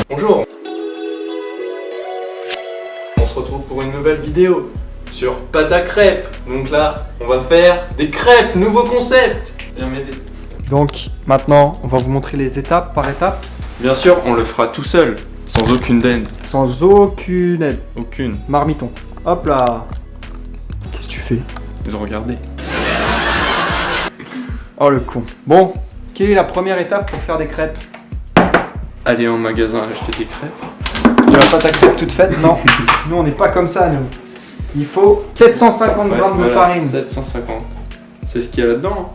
Bonjour. On se retrouve pour une nouvelle vidéo sur pâte à crêpes. Donc là, on va faire des crêpes, nouveau concept. Viens m'aider. Donc maintenant, on va vous montrer les étapes par étape. Bien sûr, on le fera tout seul, sans aucune aide. Sans aucune aide. Aucune. Marmiton. Hop là. Qu'est-ce que tu fais? Ils ont regardé. Oh le con. Bon, quelle est la première étape pour faire des crêpes? Aller en magasin acheter des crêpes. Tu vas pas ta crêpe toute faite? Non. Nous on n'est pas comme ça nous. Il faut 750 Ouais, grammes de voilà, farine. 750. C'est ce qu'il y a là-dedans.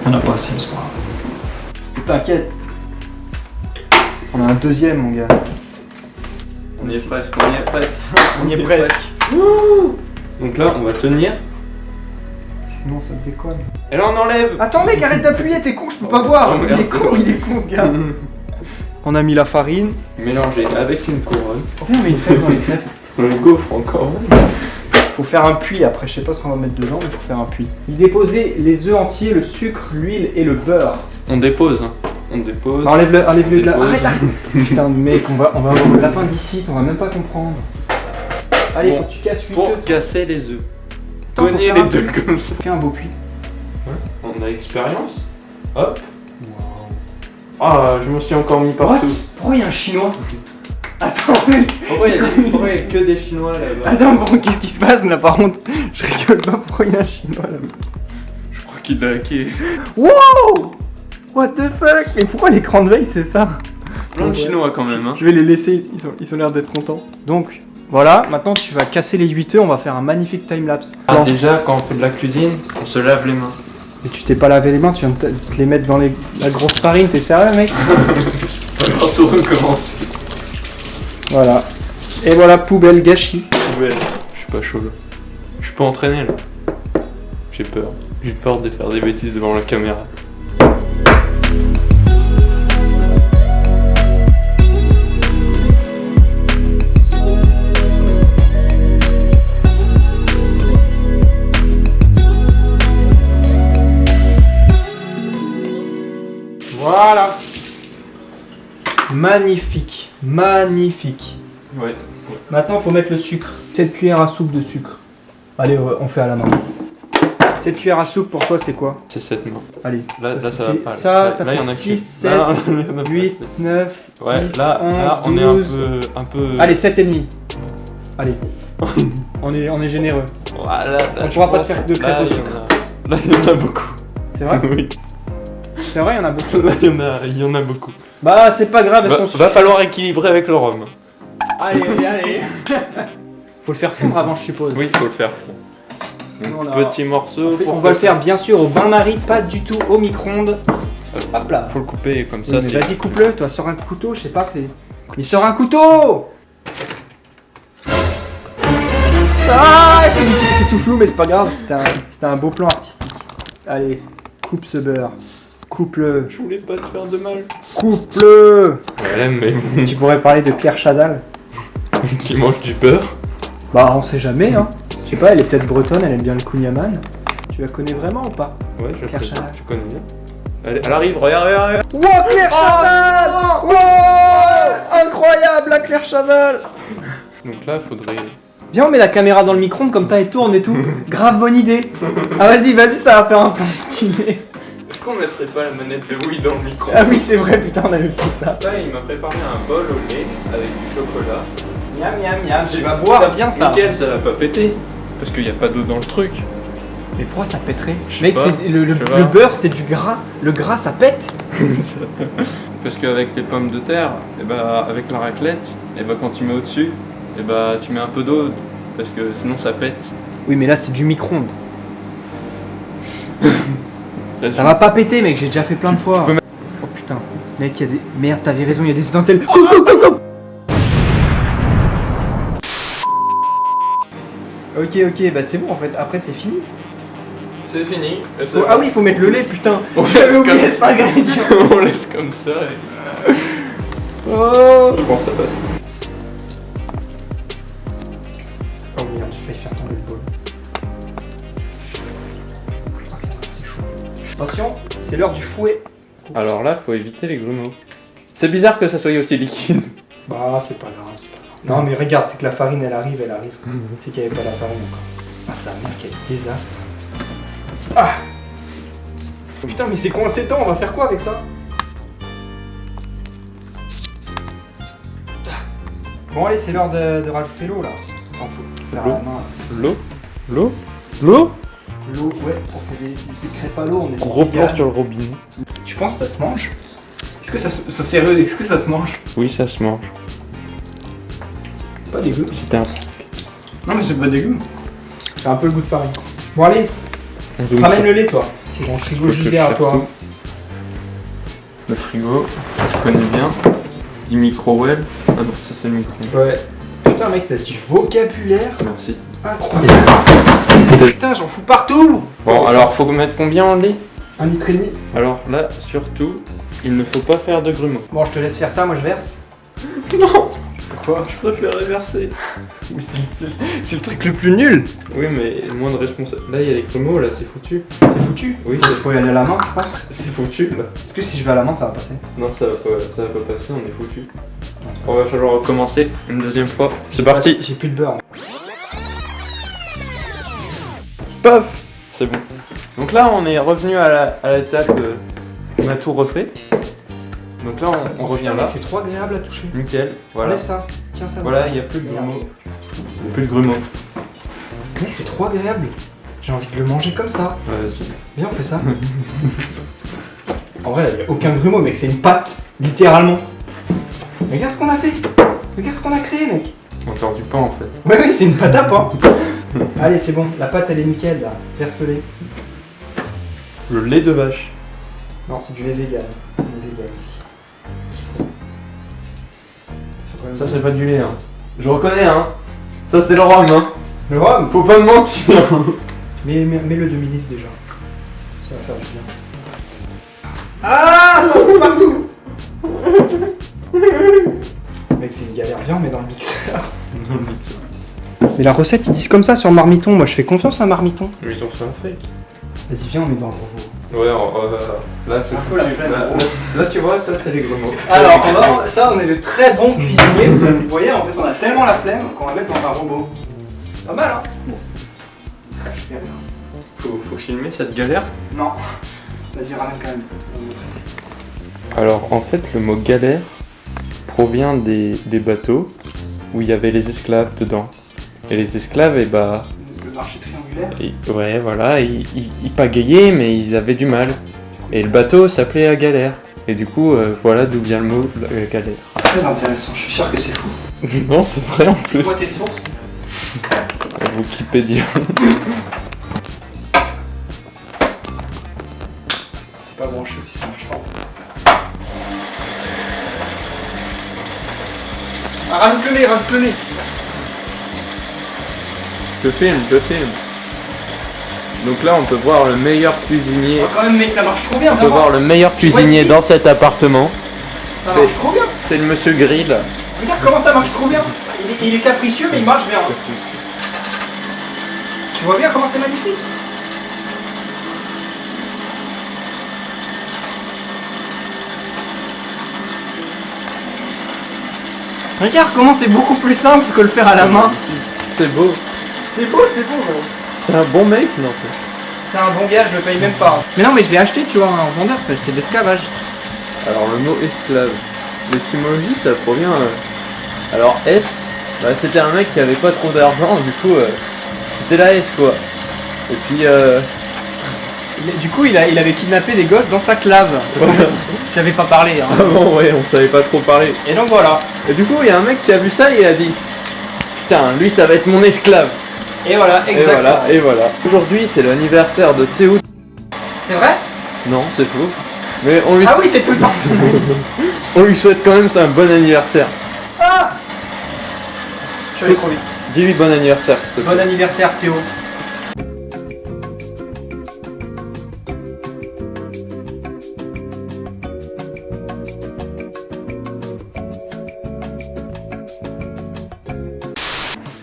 On a pas assez, c'est pas grave. Parce que t'inquiète. On a un deuxième mon gars. On y est presque, on y est presque. On y est presque. Donc là, on va tenir. Sinon ça te déconne. Et là, on enlève. Attends mec, arrête d'appuyer, t'es con, je peux pas voir. Oh, Il est merde, con, il est con ce gars. On a mis la farine. Mélanger avec une couronne. Viens, on met une fève dans les crêpes. On le gaufre encore. Faut faire un puits après, je sais pas ce qu'on va mettre dedans, mais faut faire un puits. Il déposait les œufs entiers, le sucre, l'huile et le beurre. On dépose, hein. On dépose. Enlève-le de là. Dépose. Arrête. Putain de mec, on va avoir l'appendicite, on va même pas comprendre. Allez, Bon, faut que tu casses 8 Pour œufs. casser les œufs. Attends, faut Cognez faire les un- deux comme ça. Fais un beau puits. On a l'expérience. Hop. Ah, je me suis encore mis What? partout. Pourquoi il y a un chinois? Attends, mec. Pourquoi il y a que des Chinois là-bas? Attends, bon, qu'est-ce qui se passe là par contre? Je rigole pas, pourquoi il y a un chinois là-bas? Je crois qu'il l'a hacké. Wow! What the fuck? Mais pourquoi l'écran de veille c'est ça? Plein de Chinois quand même, hein. Je vais les laisser, ils ont l'air d'être contents. Donc, voilà, maintenant tu vas casser les 8 œufs, on va faire un magnifique timelapse. Ah, déjà, quand on fait de la cuisine, on se lave les mains. Mais tu t'es pas lavé les mains, tu viens de te les mettre dans la grosse farine, t'es sérieux mec? Quand on recommence. Voilà. Et voilà, poubelle, gâchis. Poubelle. Je suis pas chaud là. Je suis pas entraîné là. J'ai peur. J'ai peur de faire des bêtises devant la caméra. Voilà. Magnifique, magnifique. Ouais. Maintenant, faut mettre le sucre. 7 cuillères à soupe de sucre. Allez, on fait à la main. 7 cuillères à soupe, pour toi, c'est quoi? C'est cette main. Allez. Là, ça c'est- va pas. Ça là, il y en fait a 6, que- 7, Là, il y en a pas 8, assez. 9, Ouais, 10, là, 11, là, on 12. est un peu. Allez, 7,5. Allez. on est généreux. Voilà, là, On je pourra pas pense- te faire de crêpes là, au il y en sucre. a- Là, il y en a beaucoup. C'est vrai? Oui. C'est vrai, il y en a beaucoup. Là, il y en a beaucoup. Bah, c'est pas grave, elles sont Va falloir équilibrer avec le rhum. Allez, allez. Faut le faire fondre avant, je suppose. Oui, il faut le faire fondre. Nous, Donc, on a- petit morceau. On va le faire bien sûr au bain-marie, pas du tout au micro-ondes. Hop là. Faut le couper comme Oui, ça. mais c'est- vas-y, coupe-le, toi, sors un couteau, je sais pas, fais. Il sort un couteau! Ah, c'est tout flou, mais c'est pas grave, c'était un beau plan artistique. Allez, coupe ce beurre. Coupe-le. Je voulais pas te faire de mal. Coupe-le! Ouais, mais bon, Tu pourrais parler de Claire Chazal. qui mange du beurre. Bah, on sait jamais, hein. Je sais pas, elle est peut-être bretonne, elle aime bien le kouign-amann. Tu la connais vraiment ou pas? Ouais, je Claire connais, Chazal. je connais bien. Elle arrive, regarde, regarde. Wow, Claire Chazal! Wow! Incroyable, la Claire Chazal! Donc là, faudrait. Viens, on met la caméra dans le micro-ondes comme ça, elle tourne et tout. Grave bonne idée. Ah, vas-y, ça va faire un plan stylé. Est-ce qu'on mettrait pas la manette de Wii dans le micro? Ah oui, c'est vrai, putain, on avait fait ça. Là, il m'a préparé un bol au lait avec du chocolat. Miam, miam, miam, tu vas boire bien ça. Nickel, ça va pas péter. Parce qu'il n'y a pas d'eau dans le truc. Mais pourquoi ça pèterait? Je sais Mec, pas, c'est le je sais pas. beurre, c'est du gras. Le gras, ça pète. Parce qu'avec les pommes de terre, et bah, avec la raclette, et bah, quand tu mets au-dessus, et bah, tu mets un peu d'eau. Parce que sinon ça pète. Oui, mais là, c'est du micro-ondes. Ça va pas péter, mec, j'ai déjà fait plein de fois. peux Oh putain, mec, il y a des. Merde, t'avais raison, il y a des étincelles. Coupe. Ok, bah c'est bon en fait, après c'est fini. C'est fini. Ah oui, il faut mettre le lait, putain. On J'avais laisse oublié comme cet ingrédient. On laisse comme ça et... Oh. Je pense que ça passe. Oh merde, j'ai failli faire tomber le bol. Ah, c'est chaud. Attention, c'est l'heure du fouet. Alors là, faut éviter les grumeaux. C'est bizarre que ça soit aussi liquide. Bah, c'est pas grave, c'est pas grave. Non, mais regarde, c'est que la farine, elle arrive. C'est qu'il n'y avait pas la farine encore. Ah, sa mère, quel désastre. Ah putain, mais c'est coincé dedans, on va faire quoi avec ça? Bon, allez, c'est l'heure de rajouter l'eau là. Attends, faut faire à la main. L'eau L'eau, ouais, on fait des crêpes à l'eau. Gros plan sur le robinet. Tu penses que ça se mange? Est-ce que ça sérieux, est-ce que ça se mange? Oui, ça se mange. Pas dégueu. C'était un... Non, mais c'est pas dégueu. C'est un peu le goût de farine. Bon, allez, On zoome ramène sur- le lait, toi. C'est dans le frigo juste derrière toi. Le frigo, je connais bien. Du micro-web. Ah non, ça c'est le micro. Ouais. Putain, mec, t'as du vocabulaire Merci. incroyable. Putain, j'en fous partout. Bon, alors faut mettre combien en lait? 1,5 litre. Alors là, surtout, il ne faut pas faire de grumeaux. Bon, je te laisse faire ça, moi je verse. Non, Pourquoi? je préfère verser. Mais c'est le truc le plus nul. Oui, mais moins de responsable. Là, il y a les grumeaux, là, c'est foutu. C'est foutu. Oui, Il faut y aller à la main, je pense. c'est foutu, là. Est-ce que si je vais à la main, ça va passer? Non, ça va pas passer, on est foutu. On va falloir recommencer une deuxième fois. C'est parti. J'ai plus de beurre. Paf. C'est bon. Donc là, on est revenu à l'étape. On a tout refait. Donc là, on revient Putain, là. mec, c'est trop agréable à toucher. Nickel. Voilà. Enlève ça. Tiens ça. Voilà, il n'y a plus de grumeaux. Il n'y a plus de grumeaux. Mec, c'est trop agréable. J'ai envie de le manger comme ça. Vas-y. Viens, on fait ça. En vrai, il n'y a aucun grumeau, mec, c'est une pâte, littéralement. Regarde ce qu'on a fait. Regarde ce qu'on a créé, mec. Encore du pain en fait. Ouais, oui, c'est une pâte à pain. Allez, c'est bon, la pâte elle est nickel là. Verse le lait. Le lait de vache. Non, c'est du lait vegan. Du lait vegan ici. Ça, c'est pas du lait, hein. Je reconnais, hein. Ça, c'est le rhum, hein. Le rhum. Faut pas me mentir. Mais mets-le demi-litre déjà. Ça va faire du bien. Ah, ça fout partout. Mec, c'est une galère. Viens, on met dans le mixeur. Mais la recette, ils disent comme ça sur Marmiton. Moi, je fais confiance à Marmiton. Mais ils ont fait un fake. Vas-y, viens, on met dans le robot. Ouais, là, c'est Un peu la flemme, gros. là, tu vois, ça, c'est les grumeaux. Alors, ça, on est de très bons cuisiniers. Vous voyez, en fait, on a tellement la flemme qu'on va mettre dans un robot. Pas mal, hein? Faut filmer cette galère. Non. Vas-y, ramène quand même. On va montrer. Alors, en fait, le mot galère provient des bateaux où il y avait les esclaves dedans. Et les esclaves, et bah. Le marché triangulaire. Ouais, voilà, ils pagayaient, mais ils avaient du mal. Et le bateau s'appelait la galère. Et du coup, voilà d'où vient le mot galère. Très intéressant, je suis sûr que c'est fou. Non, c'est vrai en C'est plus. quoi tes sources? Wikipédia. C'est pas branché aussi, ça marche pas. Ah, rajoute le nez, rajoute le nez. Je filme. Donc là, on peut voir le meilleur cuisinier. Oh, quand même, mec, ça marche trop bien. On peut voir le meilleur cuisinier ici. dans cet appartement. Ça marche trop bien. C'est le monsieur Grill. Regarde comment ça marche trop bien. Il est capricieux, mais il marche bien. Tu vois bien comment c'est magnifique. Regarde comment c'est beaucoup plus simple que le faire à la main. C'est beau. C'est beau, gros. C'est un bon mec, non? C'est un bon gars, je le paye même pas. Mais non, mais je l'ai acheté, tu vois, en vendeur, c'est de l'esclavage. Alors le mot esclave, l'étymologie ça provient. Alors S, bah, c'était un mec qui avait pas trop d'argent, du coup c'était la S quoi. Et puis Du coup, il avait kidnappé des gosses dans sa clave. Voilà. J'avais pas parlé. Hein. avant ouais on savait pas trop parler. Et donc voilà. Et du coup il y a un mec qui a vu ça et il a dit putain lui ça va être mon esclave. Et voilà, exactement. Et voilà. Aujourd'hui c'est l'anniversaire de Théo. C'est vrai? Non c'est faux. Mais on lui, Ah oui, c'est tout le temps. on lui souhaite quand même un bon anniversaire. Ah, je suis allé trop vite. Dis-lui bon anniversaire s'il te plaît. Bon anniversaire, Théo.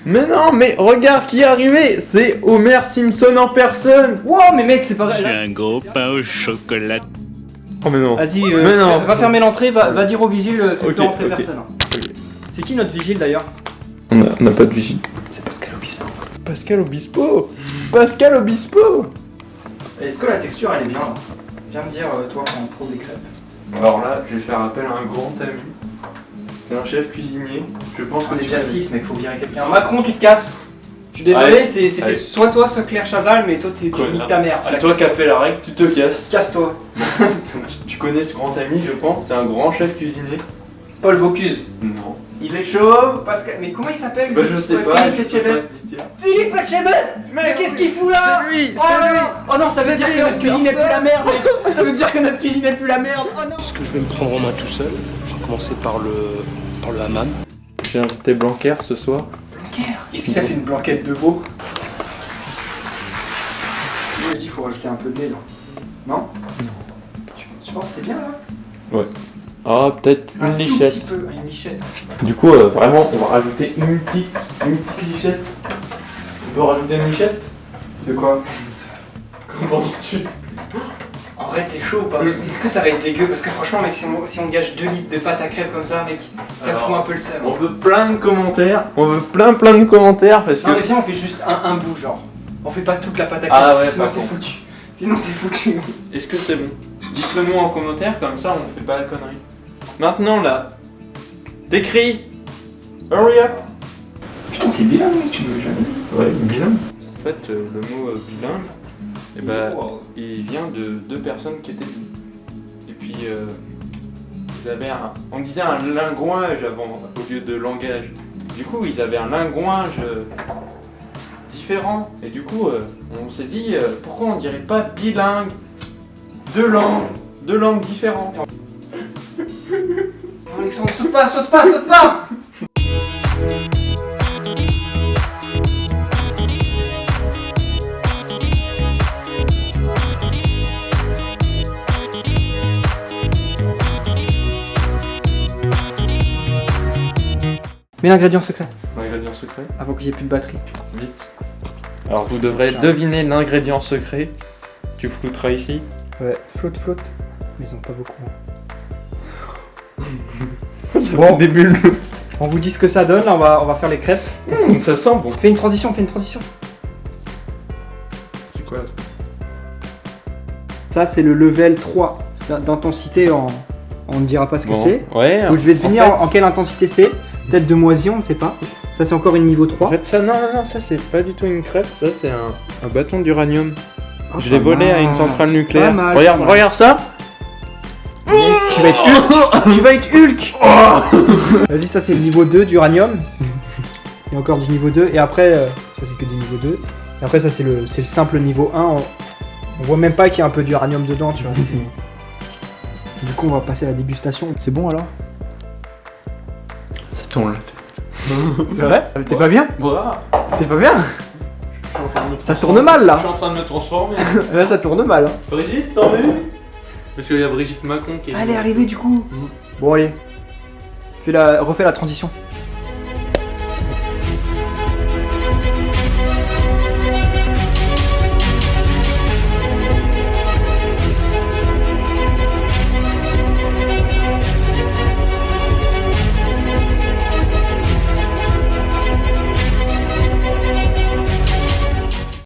Mais non, mais regarde qui est arrivé, c'est Homer Simpson en personne. Wow, mais mec, c'est pas Je suis vrai. un gros pain au chocolat. Oh mais non. Vas-y, Mais non. va fermer l'entrée, va dire au vigile, fais Ok, plus rentrer ok. personne. Ok. C'est qui notre vigile d'ailleurs? On n'a pas de vigile. C'est Pascal Obispo. Pascal Obispo. Pascal Obispo. Est-ce que la texture elle est bien là? Viens me dire, toi, en pro des crêpes. Alors là, je vais faire appel à un grand ami. C'est un chef cuisinier. Je pense que On est tu déjà connais. 6, mec, faut virer quelqu'un. Macron, tu te casses. Je suis désolé, Allez. c'était Allez. soit toi, soit Claire Chazal, mais toi, tu Quoi, niques là ta mère. C'est toi qui as fait la règle, tu te casses. Casse-toi. Tu connais ce grand ami, je pense. C'est un grand chef cuisinier. Paul Bocuse. Non. Il est chauve. Pascal, mais comment il s'appelle? Bah je sais Ouais, pas. Philippe Etchebest. Philippe Etchebest. Mais qu'est-ce qu'il fout là? C'est lui, Oh là là. Oh non, ça veut dire que notre cuisine n'est plus la merde, mec. Ça veut dire que notre cuisine n'est plus la merde. Oh non. Est-ce que je vais me prendre en main tout seul? Je vais commencer par le hammam. J'ai invité Blanquer ce soir. Blanquer. Est-ce qu'il a fait une blanquette de veau? Moi je dis, faut rajouter un peu de lait là. Non? Tu penses que c'est bien là? Ah, peut-être Un une tout lichette. petit peu, une lichette. Du coup, vraiment, on va rajouter une petite lichette. On peut rajouter une lichette? De quoi? Comment tu... En vrai, t'es chaud ou pas? Est-ce que ça va être dégueu? Parce que franchement, mec, si on gâche 2 litres de pâte à crêpes comme ça, mec, ça Alors, fout un peu le seum. On veut plein de commentaires. On veut plein de commentaires parce que... Non, mais viens, on fait juste un bout, genre. On fait pas toute la pâte à crêpes, Ah parce que ouais, sinon par c'est contre. foutu. Sinon c'est foutu. Est-ce que c'est bon? Dites-le nous en commentaire, comme ça on fait pas la connerie. Maintenant là, t'écris. Hurry up. Putain, t'es bilingue, mec, tu m'avais jamais dit. Ouais, bilingue. En fait, le mot bilingue, eh ben, Wow. il vient de deux personnes qui étaient bi. Et puis, ils avaient on disait un linguage avant, au lieu de langage. Du coup, ils avaient un linguage différent. Et du coup, on s'est dit, pourquoi on dirait pas bilingue? Deux langues différentes. Alexandre, saute pas, saute pas, saute pas! Mais l'ingrédient secret, L'ingrédient secret. avant qu'il n'y ait plus de batterie. Vite. Alors vous devrez deviner l'ingrédient secret. Tu flouteras ici. Ouais, flotte. Mais ils ont pas beaucoup. Bon, des bulles. On vous dit ce que ça donne, là, on va faire les crêpes. Ça sent bon. Fais une transition. C'est quoi? Ça, c'est le level 3 d'intensité on ne dira pas ce que c'est. Ouais. Donc je vais deviner en fait, en quelle intensité c'est. Peut-être de moisi, on ne sait pas. Ça, c'est encore une niveau 3. En fait, ça, non, ça c'est pas du tout une crêpe, ça c'est un bâton d'uranium. Oh, Je l'ai pas volé à mal. une centrale nucléaire. Pas mal, Regarde, pas mal. regarde ça. Mec, tu vas être Hulk. Tu vas être Hulk. Vas-y, ça c'est le niveau 2 d'uranium. Il y a encore du niveau 2. Et après, ça c'est que du niveau 2. Et après, ça c'est le simple niveau 1. On voit même pas qu'il y a un peu d'uranium dedans, tu vois. Du coup, on va passer à la dégustation. C'est bon alors? Ça tourne la tête. C'est vrai? T'es pas bien? Voilà. T'es pas bien? Ça tourne mal Je là. suis en train de me transformer. Là, ça tourne mal. Hein. Brigitte, t'en veux? Parce qu'il y a Brigitte Macron qui est. Elle est arrivée du coup. Mm. Bon, allez. Refais la transition.